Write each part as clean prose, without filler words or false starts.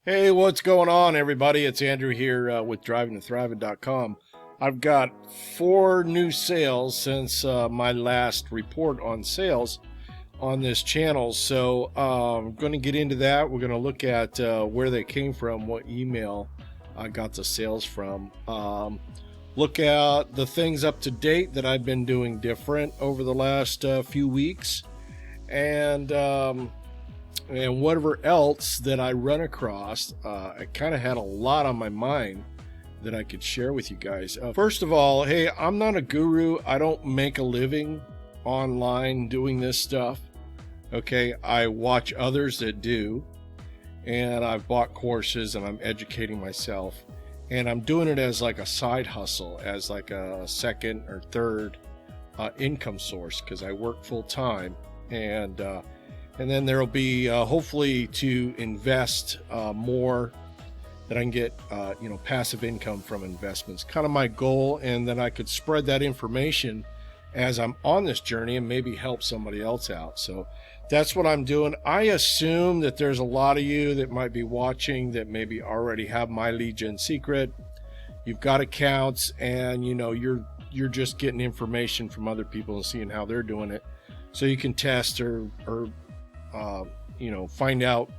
Hey, what's going on, everybody? It's Andrew here with drivingtothriving.com. I've got 4 new sales since my last report on sales on this channel. So I'm going to get into that. We're going to look at where they came from, what email I got the sales from. Look at the things up to date that I've been doing different over the last few weeks. And whatever else that I run across. I kind of had a lot on my mind that I could share with you guys. First of all, hey, I'm not a guru. I don't make a living online doing this stuff. Okay, I watch others that do, and I've bought courses and I'm educating myself, and I'm doing it as like a side hustle, as like a second or third income source, because I work full time, and then there'll be hopefully to invest more, that I can get passive income from investments. Kind of my goal, and then I could spread that information as I'm on this journey and maybe help somebody else out. So that's what I'm doing. I assume that there's a lot of you that might be watching that maybe already have My Lead Gen Secret. You've got accounts, and you're just getting information from other people and seeing how they're doing it, so you can test or find out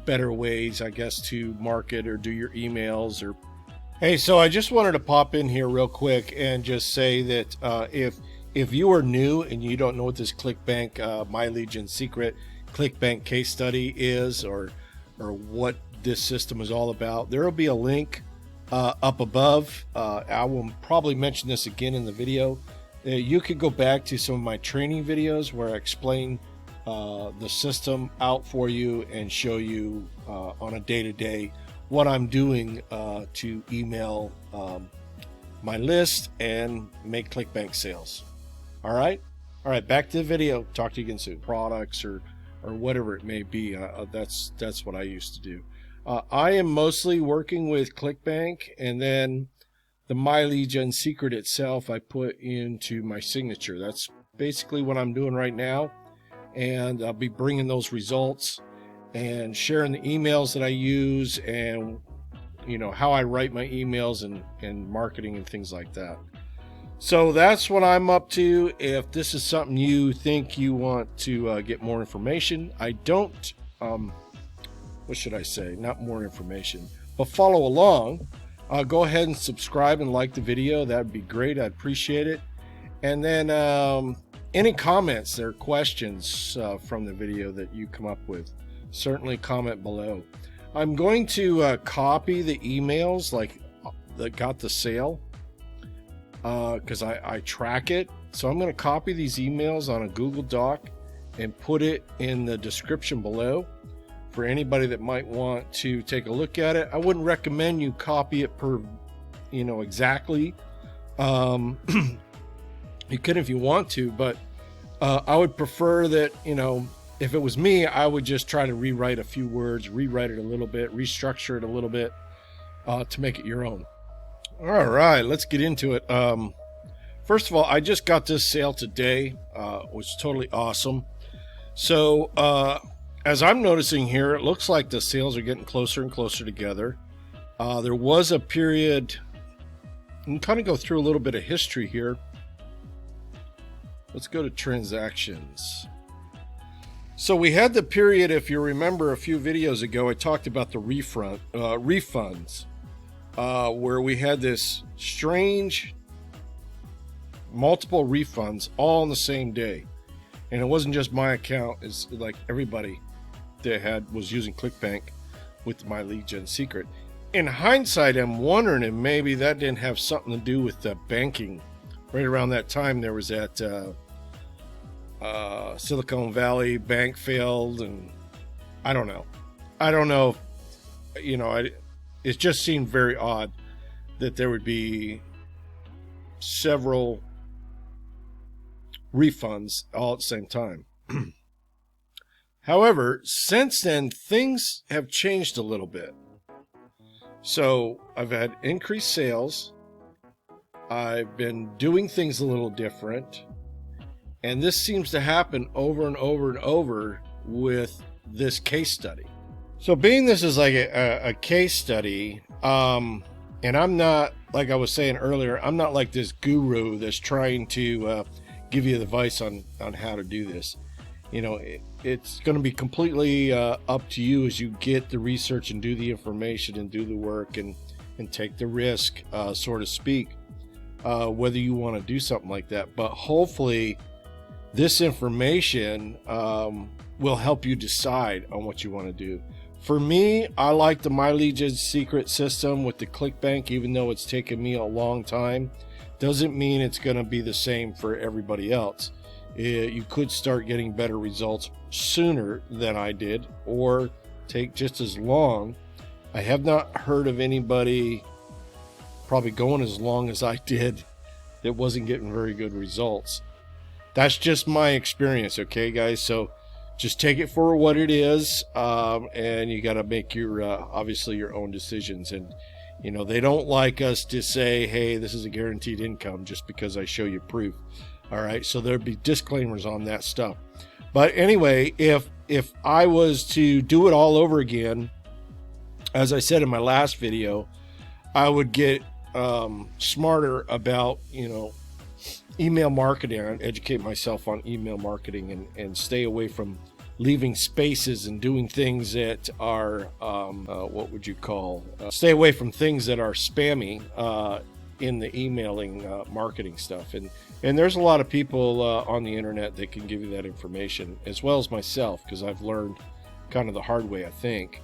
better ways, I guess, to market or do your emails. Or hey, so I just wanted to pop in here real quick and just say that if you are new and you don't know what this Clickbank, My Lead Gen Secret Clickbank case study is, or what this system is all about, there will be a link up above. I will probably mention this again in the video. You could go back to some of my training videos where I explain the system out for you and show you on a day-to-day what I'm doing to email my list and make Clickbank sales. All right, back to the video. Talk to you again soon. Products or whatever it may be. That's what I used to do. I am mostly working with Clickbank, and then the My Lead Gen Secret itself I put into my signature. That's basically what I'm doing right now. And I'll be bringing those results and sharing the emails that I use, and how I write my emails and marketing and things like that. So that's what I'm up to. If this is something you think you want to get more information, I don't what should I say, not more information, but follow along, go ahead and subscribe and like the video. That'd be great. I'd appreciate it. And then any comments or questions from the video that you come up with, certainly comment below. I'm going to copy the emails that got the sale, because I track it. So I'm going to copy these emails on a Google Doc and put it in the description below for anybody that might want to take a look at it. I wouldn't recommend you copy it per exactly. You can if you want to, but I would prefer that, if it was me, I would just try to rewrite a few words, rewrite it a little bit, restructure it a little bit to make it your own. All right, let's get into it. First of all, I just got this sale today. It was totally awesome. So as I'm noticing here, it looks like the sales are getting closer and closer together. There was a period, and kind of go through a little bit of history here. Let's go to transactions. So we had the period, if you remember a few videos ago, I talked about the refunds, where we had this strange multiple refunds all on the same day. And it wasn't just my account, it's like everybody that was using Clickbank with My Lead Gen Secret. In hindsight, I'm wondering if maybe that didn't have something to do with the banking. Right around that time, there was that Silicon Valley bank failed, and I don't know. It just seemed very odd that there would be several refunds all at the same time. However, since then, things have changed a little bit. So I've had increased sales. I've been doing things a little different, and this seems to happen over and over and over with this case study. So being this is like a case study, and I'm not, like I was saying earlier, I'm not like this guru that's trying to give you advice on how to do this. You know, it's going to be completely up to you as you get the research and do the information and do the work and take the risk, so to speak, whether you want to do something like that. But hopefully this information will help you decide on what you want to do. For me, I like the Gen Secret system with the Clickbank, even though it's taken me a long time. Doesn't mean it's going to be the same for everybody else. You could start getting better results sooner than I did, or take just as long. I have not heard of anybody probably going as long as I did that wasn't getting very good results. That's just my experience, okay, guys? So just take it for what it is, and you got to make your obviously your own decisions. And you know, they don't like us to say, hey, this is a guaranteed income just because I show you proof. All right, so there'd be disclaimers on that stuff. But anyway, if I was to do it all over again, as I said in my last video, I would get smarter about, you know, email marketing, and educate myself on email marketing, and stay away from leaving spaces and doing things that are what would you call stay away from things that are spammy in the emailing marketing stuff. And there's a lot of people on the internet that can give you that information, as well as myself, because I've learned kind of the hard way, I think,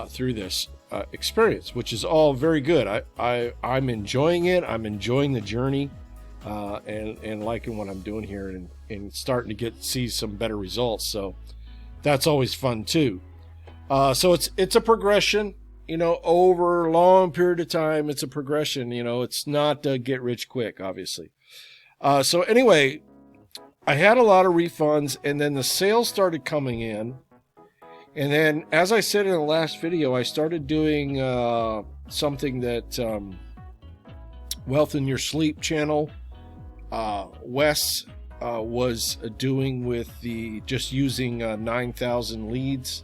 through this experience, which is all very good. I'm enjoying it. I'm enjoying the journey, and liking what I'm doing here, and starting to see some better results. So that's always fun too. So it's a progression, you know, over a long period of time. It's a progression, you know, it's not get rich quick, obviously. So anyway, I had a lot of refunds, and then the sales started coming in. And then, as I said in the last video, I started doing something that Wealth in Your Sleep channel, Wes was doing with just using 9,000 leads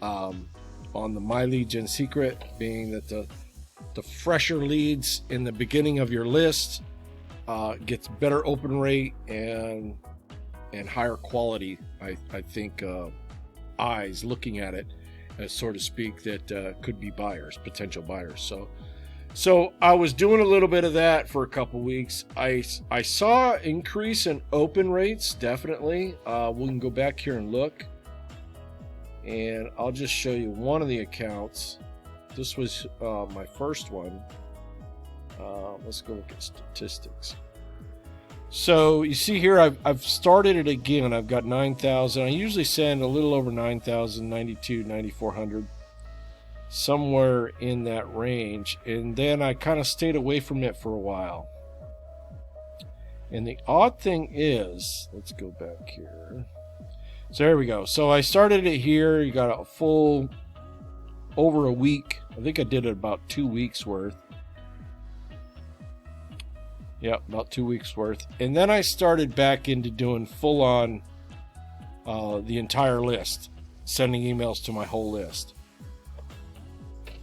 on the Gen Secret, being that the fresher leads in the beginning of your list gets better open rate and higher quality, I think, eyes looking at it, so to speak, that could be buyers, potential buyers. So I was doing a little bit of that for a couple weeks. I saw increase in open rates, definitely. We can go back here and look, and I'll just show you one of the accounts. This was my first one. Let's go look at statistics. So you see here, I've started it again. I've got 9,000. I usually send a little over 9,000, 92, 9,400, somewhere in that range. And then I kind of stayed away from it for a while. And the odd thing is, let's go back here. So there we go. So I started it here. You got a full over a week. I think I did it about 2 weeks worth. Yeah, about 2 weeks worth. And then I started back into doing full on the entire list, sending emails to my whole list.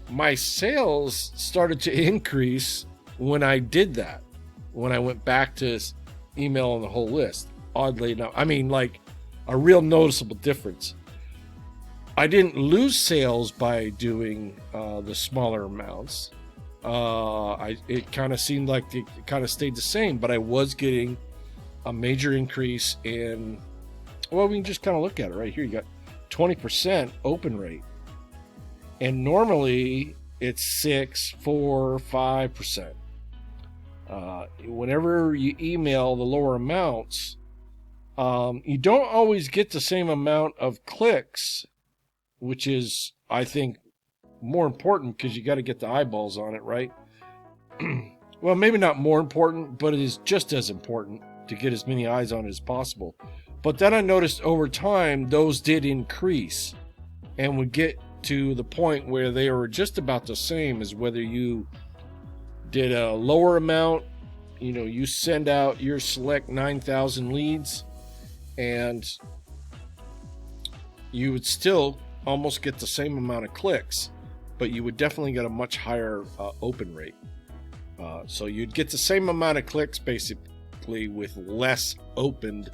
My sales started to increase when I did that, when I went back to email on the whole list. Oddly enough, I mean, like a real noticeable difference. I didn't lose sales by doing the smaller amounts. It kind of seemed like it kind of stayed the same, but I was getting a major increase in, well, we can just kind of look at it right here. You got 20% open rate, and normally it's 6, 4, 5%. Whenever you email the lower amounts, you don't always get the same amount of clicks, which is, I think, more important, because you got to get the eyeballs on it, right? Well, maybe not more important, but it is just as important to get as many eyes on it as possible. But then I noticed over time those did increase, and would get to the point where they were just about the same as whether you did a lower amount. You know, you send out your select 9,000 leads, and you would still almost get the same amount of clicks, but you would definitely get a much higher open rate. So you'd get the same amount of clicks basically with less opened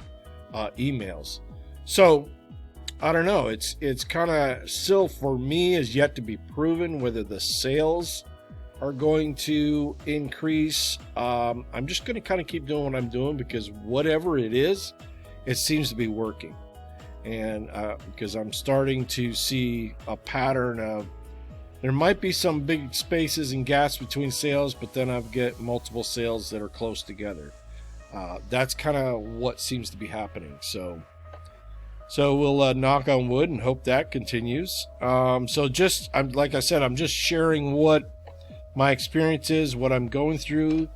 emails. So I don't know, it's kind of still, for me, is yet to be proven whether the sales are going to increase. I'm just going to kind of keep doing what I'm doing, because whatever it is, it seems to be working. And because I'm starting to see a pattern of, there might be some big spaces and gaps between sales, but then I've got multiple sales that are close together. That's kind of what seems to be happening. So we'll knock on wood and hope that continues. So just, like I said, I'm just sharing what my experience is, what I'm going through.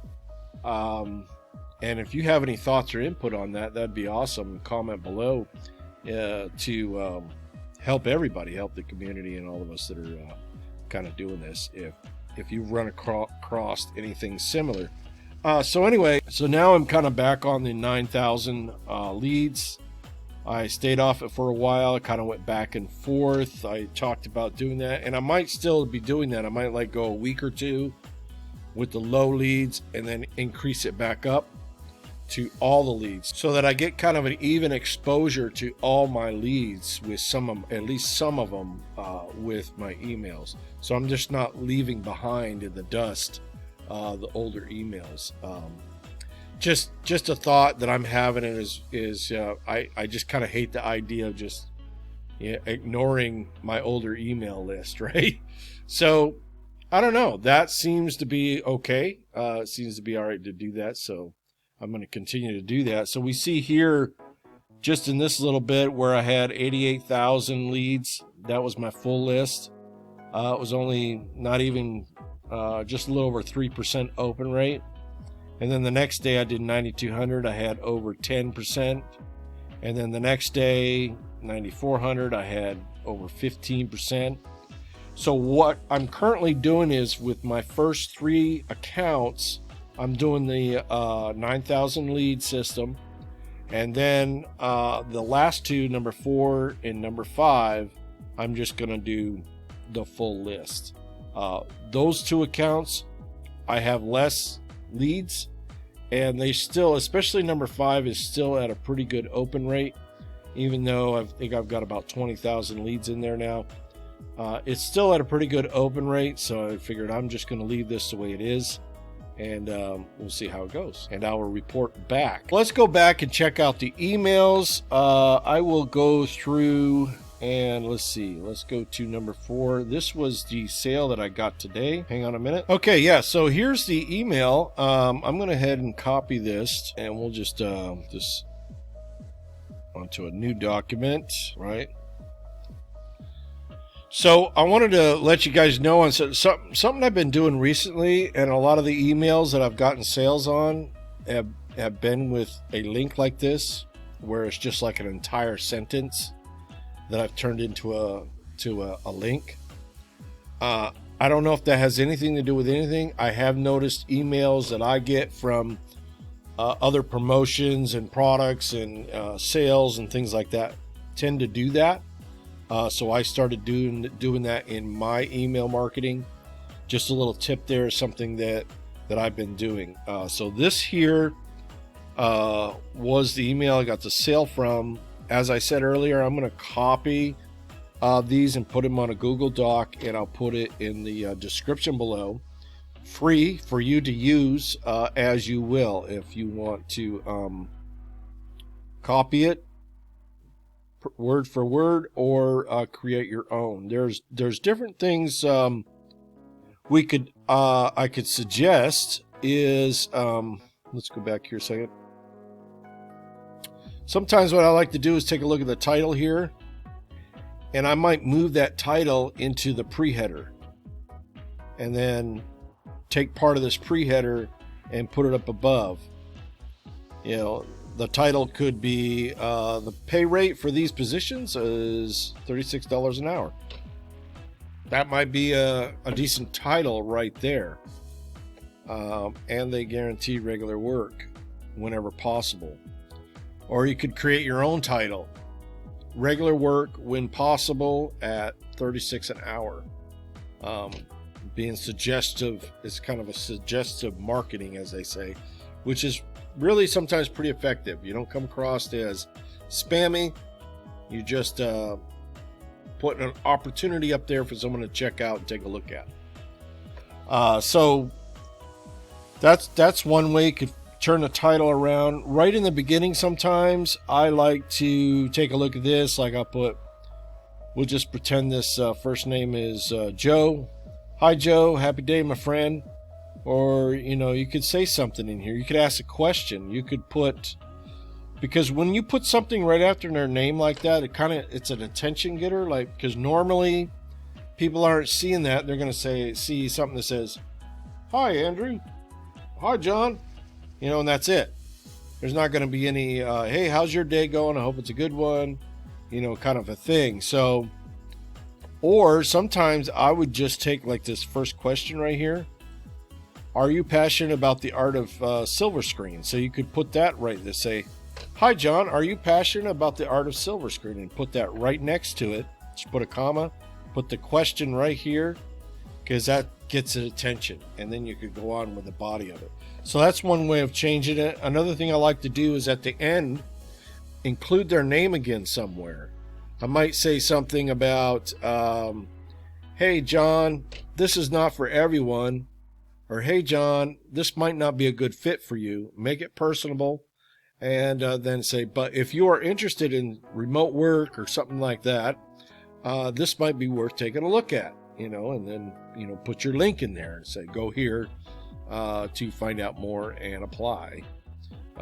And if you have any thoughts or input on that, that'd be awesome. Comment below to help everybody, help the community and all of us that are kind of doing this, if you've run across anything similar. So anyway, so now I'm kind of back on the 9,000 leads. I stayed off it for a while. I kind of went back and forth. I talked about doing that, and I might still be doing that. I might like go a week or two with the low leads and then increase it back up to all the leads, so that I get kind of an even exposure to all my leads, with at least some of them with my emails. So I'm just not leaving behind in the dust the older emails. Just a thought that I'm having is I just kind of hate the idea of just ignoring my older email list, right? So I don't know. That seems to be okay. It seems to be all right to do that. So I'm going to continue to do that. So we see here, just in this little bit where I had 88,000 leads, that was my full list. It was only not even just a little over 3% open rate. And then the next day I did 9,200. I had over 10%. And then the next day, 9,400, I had over 15%. So what I'm currently doing is, with my first 3 accounts, I'm doing the 9,000 lead system. And then the last 2, number 4 and number 5, I'm just going to do the full list. Those 2 accounts, I have less leads, and they still, especially number 5, is still at a pretty good open rate, even though I think I've got about 20,000 leads in there now. It's still at a pretty good open rate, so I figured I'm just going to leave this the way it is, and we'll see how it goes, and I will report back. Let's go back and check out the emails. I will go through, and let's see, let's go to number 4. This was the sale that I got today. Hang on a minute. Okay, yeah, so here's the email. I'm going to head and copy this, and we'll just onto a new document, right? So I wanted to let you guys know on something I've been doing recently, and a lot of the emails that I've gotten sales on have been with a link like this, where it's just like an entire sentence that I've turned into a link. I don't know if that has anything to do with anything. I have noticed emails that I get from other promotions and products and sales and things like that tend to do that. So I started doing that in my email marketing. Just a little tip there, something that I've been doing. So this here was the email I got the sale from. As I said earlier, I'm going to copy these and put them on a Google Doc, and I'll put it in the description below. Free for you to use as you will. If you want to copy it word for word, or create your own. There's different things I could suggest is let's go back here a second. Sometimes what I like to do is take a look at the title here, and I might move that title into the pre-header, and then take part of this pre-header and put it up above. You know, the title could be the pay rate for these positions is $36 an hour. That might be a decent title right there. And they guarantee regular work whenever possible. Or you could create your own title regular work when possible at 36 an hour. Being suggestive is kind of a suggestive marketing, as they say, which is really sometimes pretty effective. You don't come across as spammy. You just put an opportunity up there for someone to check out and take a look at. So that's one way you could turn the title around. Right in the beginning, sometimes I like to take a look at this. Like we'll just pretend this first name is Joe. Hi, Joe. Happy day, my friend. Or, you could say something in here. You could ask a question. You could put, because when you put something right after their name like that, it's an attention getter. Like, because normally people aren't seeing that. They're going to see something that says, hi, Andrew. Hi, John. And that's it. There's not going to be any, hey, how's your day going? I hope it's a good one. Kind of a thing. So, or sometimes I would just take like this first question right here. Are you passionate about the art of silver screen? So you could put that right there. Say, hi, John, are you passionate about the art of silver screen? And put that right next to it. Just put a comma, put the question right here, because that gets its attention. And then you could go on with the body of it. So that's one way of changing it. Another thing I like to do is at the end, include their name again somewhere. I might say something about, hey, John, this is not for everyone. Or, hey, John, this might not be a good fit for you. Make it personable. And then say, but if you are interested in remote work or something like that, this might be worth taking a look at. And then, put your link in there and say, go here to find out more and apply,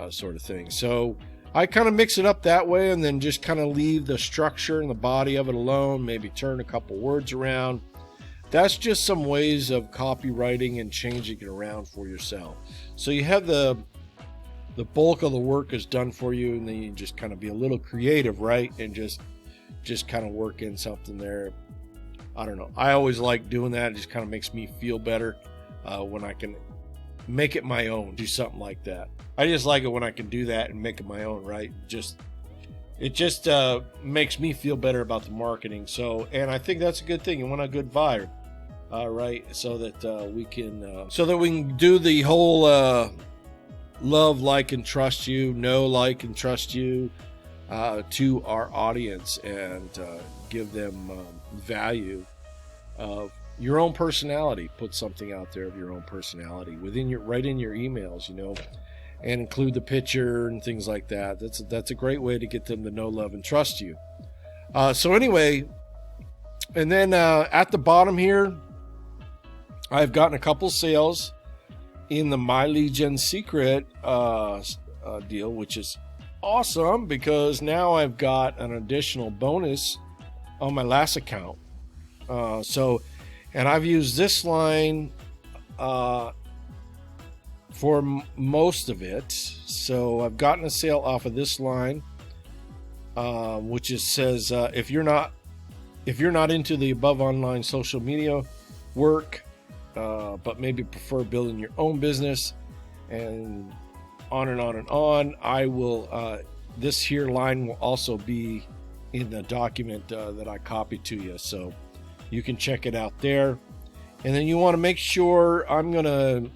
sort of thing. So I kind of mix it up that way, and then just kind of leave the structure and the body of it alone, maybe turn a couple words around. That's just some ways of copywriting and changing it around for yourself. So you have the bulk of the work is done for you, and then you just kind of be a little creative, right? And just kind of work in something there. I don't know. I always like doing that. It just kind of makes me feel better when I can make it my own, do something like that. I just like it when I can do that and make it my own, right? It just makes me feel better about the marketing. So, and I think that's a good thing. You want a good vibe, right? So that we can do the whole love, like, and trust you, know, like, and trust you to our audience, and give them value of your own personality. Put something out there of your own personality right in your emails, and include the picture and things like that. That's a great way to get them to know, love, and trust you. So anyway, and then at the bottom here, I've gotten a couple sales in the Gen Secret deal, which is awesome, because now I've got an additional bonus on my last account. And I've used this line for most of it. So I've gotten a sale off of this line, which says if you're not into the above online social media work, but maybe prefer building your own business, and on and on and on, I will. This here line will also be in the document that I copied to you, so you can check it out there. And then you want to make sure I'm going to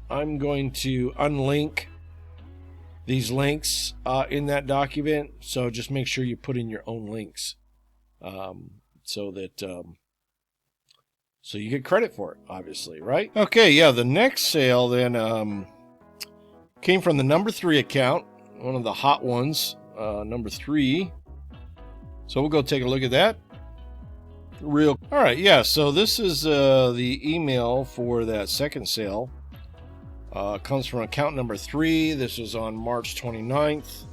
unlink these links in that document. So just make sure you put in your own links, so you get credit for it, obviously, right? Okay, yeah, the next sale then came from the number 3 account, one of the hot ones, number 3. So we'll go take a look at that. All right, yeah, so this is the email for that second sale. Comes from account number 3. This was on March 29th.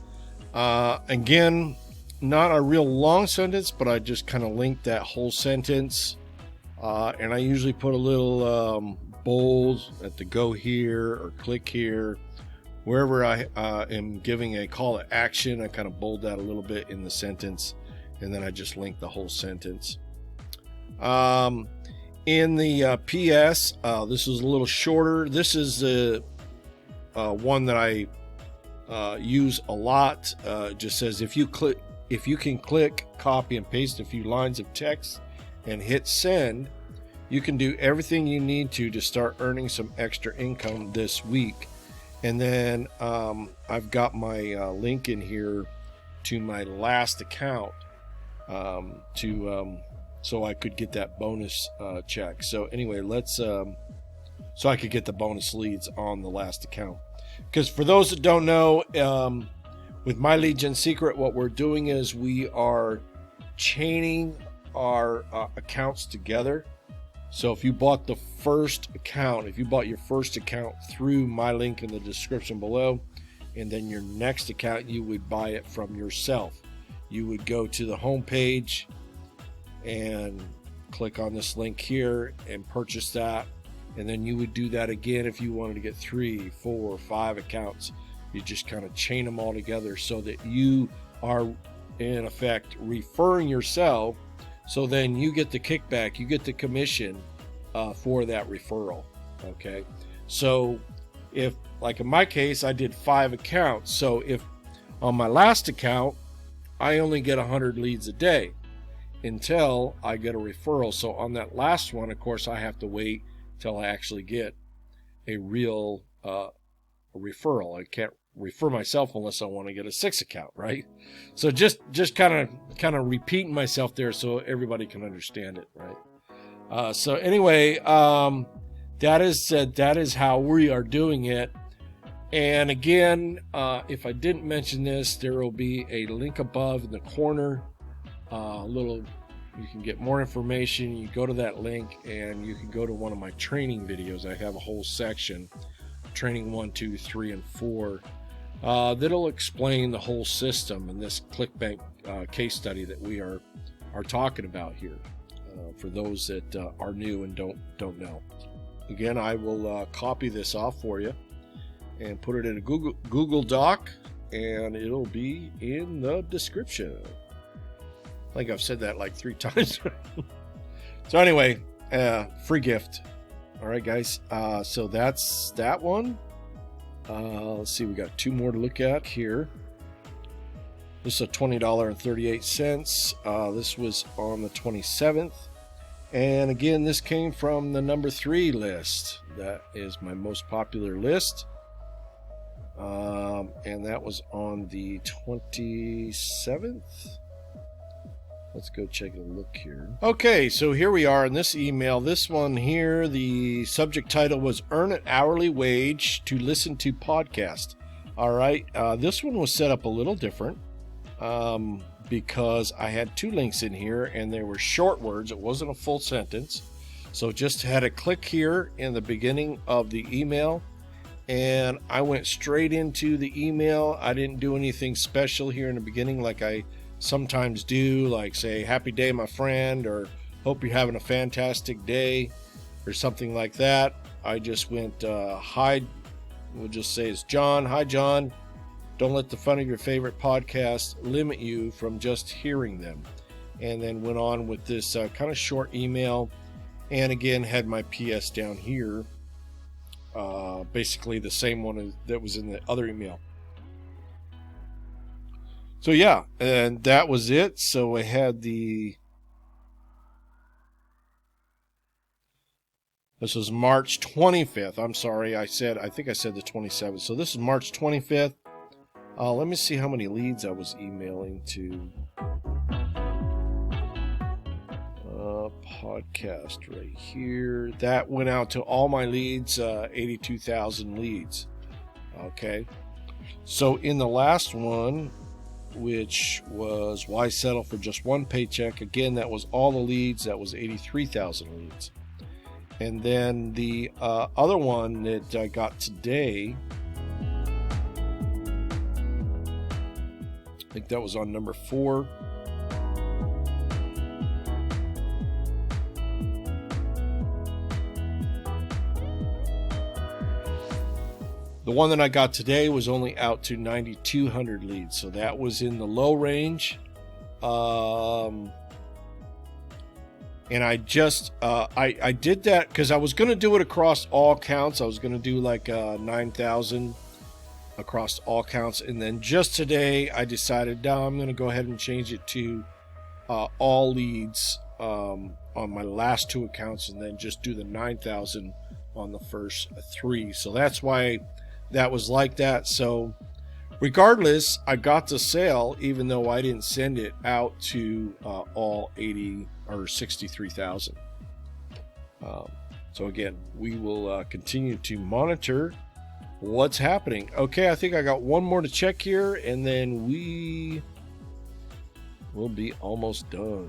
Again, not a real long sentence, but I just kind of linked that whole sentence. And I usually put a little bold at the go here or click here. Wherever I am giving a call to action, I kind of bold that a little bit in the sentence, and then I just link the whole sentence. In the PS, this is a little shorter. This is the one that I use a lot. It just says if if you can click, copy, and paste a few lines of text and hit send, you can do everything you need to start earning some extra income this week. And then I've got my link in here to my last account so I could get that bonus check. So anyway, let's so I could get the bonus leads on the last account. Because for those that don't know, with my lead Gen Secret, what we're doing is we are chaining our accounts together. So if you bought the first account, if you bought your first account through my link in the description below, and then your next account, you would buy it from yourself. You would go to the home page and click on this link here and purchase that. And then you would do that again if you wanted to get 3, 4, 5 accounts. You just kind of chain them all together so that you are in effect referring yourself. So then you get the kickback, you get the commission for that referral. Okay. So if, like in my case, I did 5 accounts. So if on my last account, I only get 100 leads a day until I get a referral. So on that last one, of course, I have to wait till I actually get a real referral. I can't refer myself unless I want to get a 6 account, right? So just kind of repeating myself there so everybody can understand it, right? So anyway, that is how we are doing it. And again, if I didn't mention this, there will be a link above in the corner. You can get more information. You go to that link and you can go to one of my training videos. I have a whole section, training 1, 2, 3, and 4, that'll explain the whole system in this ClickBank case study that we are talking about here, for those that are new and don't know. Again, I will copy this off for you and put it in a Google Doc, and it'll be in the description. I think I've said that like 3 times. So anyway, free gift. All right, guys. So that's that one. Let's see. We got 2 more to look at here. This is a $20.38. This was on the 27th. And again, this came from the number 3 list. That is my most popular list. And that was on the 27th. Let's go check a look here. Okay, so here we are in this email. This one here, the subject title was Earn an Hourly Wage to Listen to Podcast. All right, this one was set up a little different because I had 2 links in here and they were short words. It wasn't a full sentence. So just had a click here in the beginning of the email and I went straight into the email. I didn't do anything special here in the beginning like I sometimes do, like say happy day my friend, or hope you're having a fantastic day, or something like that. I just went hi, we'll just say it's John. Hi John, don't let the fun of your favorite podcast limit you from just hearing them. And then went on with this kind of short email, and again had my PS down here, basically the same one that was in the other email. So yeah, and that was it. So I had this was March 25th. I'm sorry, I think I said the 27th. So this is March 25th. Let me see how many leads I was emailing to. Podcast right here. That went out to all my leads, 82,000 leads. Okay. So in the last one, which was why settle for just 1 paycheck, again, that was all the leads. That was 83,000 leads. And then the other one that I got today, I think that was on number 4. The one that I got today was only out to 9,200 leads, so that was in the low range. And I just I did that because I was going to do it across all counts. I was going to do like 9,000 across all accounts. And then just today I decided now I'm going to go ahead and change it to all leads on my last 2 accounts, and then just do the 9,000 on the first 3. So that's why that was like that. So regardless, I got the sale even though I didn't send it out to all 80 or 63,000. So again, we will continue to monitor what's happening. Okay, I think I got one more to check here, and then we will be almost done.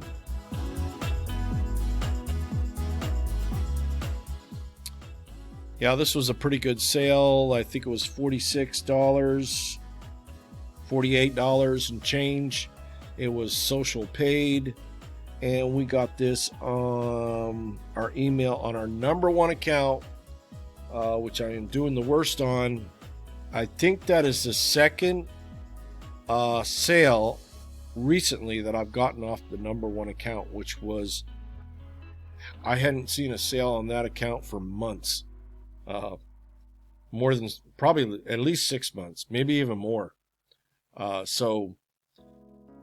Yeah, this was a pretty good sale. I think it was $46, $48 and change. It was social paid, and we got this on our email on our #1 account, which I am doing the worst on. I think that is the second sale recently that I've gotten off the #1 account, which was, I hadn't seen a sale on that account for months. More than probably at least 6 months, maybe even more. So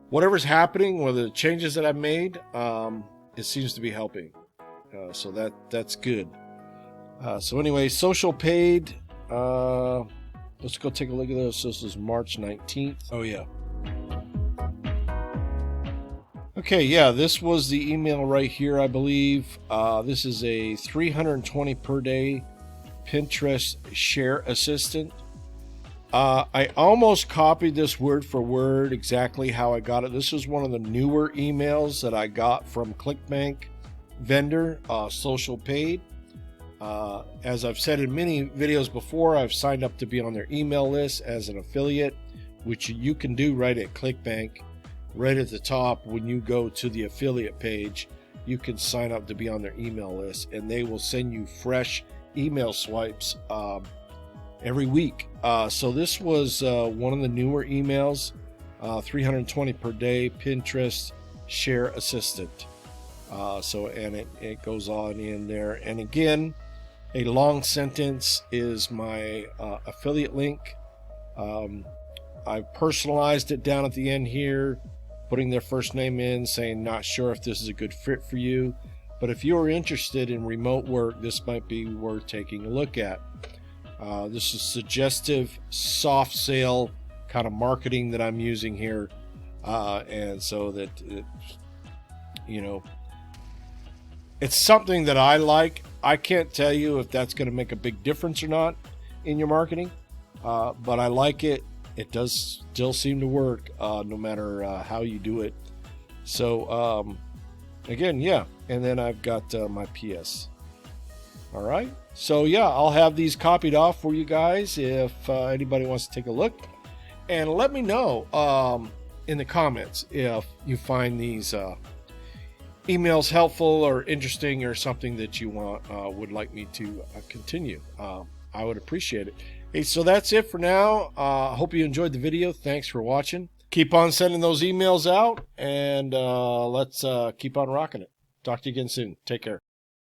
whatever's happening, whether the changes that I've made, it seems to be helping. So that's good. So anyway, social paid. Let's go take a look at this. This is March 19th. Oh yeah. Okay, yeah, this was the email right here, I believe. This is a 320 per day Pinterest share assistant. I almost copied this word for word exactly how I got it. This is one of the newer emails that I got from Clickbank vendor, social paid. As I've said in many videos before, I've signed up to be on their email list as an affiliate, which you can do right at Clickbank. Right at the top, when you go to the affiliate page, you can sign up to be on their email list, and they will send you fresh email swipes every week. So this was one of the newer emails, 320 per day Pinterest share assistant. And it goes on in there. And again, a long sentence is my affiliate link. I personalized it down at the end here, putting their first name in, saying not sure if this is a good fit for you, but if you are interested in remote work, this might be worth taking a look at. This is suggestive soft sale kind of marketing that I'm using here, and so that it's something that I like. I can't tell you if that's going to make a big difference or not in your marketing, but I like it. It does still seem to work no matter how you do it. So again, yeah, and then I've got my PS. All right, so yeah, I'll have these copied off for you guys if anybody wants to take a look, and let me know in the comments if you find these emails helpful or interesting, or something that you would like me to continue. I would appreciate it. Hey, so that's it for now. I hope you enjoyed the video. Thanks for watching. Keep on sending those emails out, and let's keep on rocking it. Talk to you again soon. Take care.